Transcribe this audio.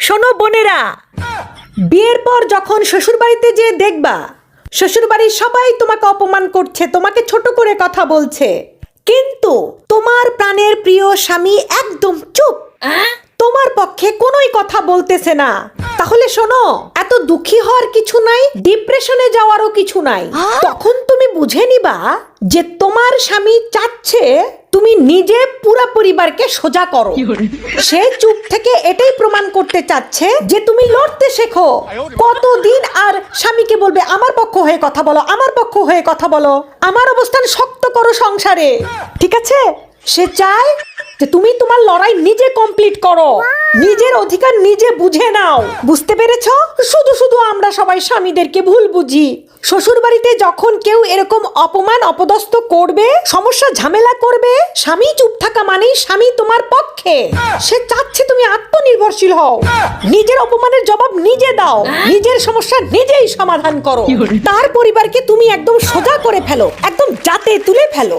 শোনো বোনেরা, বিয়ের পর যখন শ্বশুরবাড়িতে যেয়ে দেখবা শ্বশুরবাড়ির সবাই তোমাকে অপমান করছে, তোমাকে ছোট করে কথা বলছে, কিন্তু তোমার প্রাণের প্রিয় স্বামী একদম চুপ, তোমার পক্ষে কোনোই কথা বলতেছে না, তাহলে শোনো, এত দুঃখী হওয়ার কিছু নাই, ডিপ্রেশনে যাওয়ারও কিছু নাই। তখন তুমি বুঝে নিবা যে তোমার স্বামী চাচ্ছে তুমি নিজে পুরো পরিবারকে সোজা করো। সে চুপ থেকে এটাই প্রমাণ করতে চাচ্ছে যে তুমি লড়তে শেখো। কতদিন আর স্বামীকে বলবে আমার পক্ষ হয়ে কথা বলো, আমার পক্ষ হয়ে কথা বলো, আমার অবস্থান শক্ত করো সংসারে, ঠিক আছে? সে চায় যে তুমি তোমার লড়াই নিজে কমপ্লিট করো, নিজের অধিকার নিজে বুঝে নাও। বুঝতে পেরেছো? শুধু শুধু আমরা সবাই স্বামীদেরকে ভুল বুঝি। শ্বশুর বাড়িতে যখন কেউ এরকম অপমান অপদস্থ করবে, সমস্যা ঝামেলা করবে, স্বামী চুপ থাকা মানেই স্বামী তোমার পক্ষে। সে চাচ্ছে তুমি আত্মনির্ভরশীল হও, নিজের অপমানের জবাব নিজে দাও, নিজের সমস্যা নিজেই সমাধান করো, তার পরিবারকে তুমি একদম সোজা করে ফেলো, একদম জাতে তুলে ফেলো।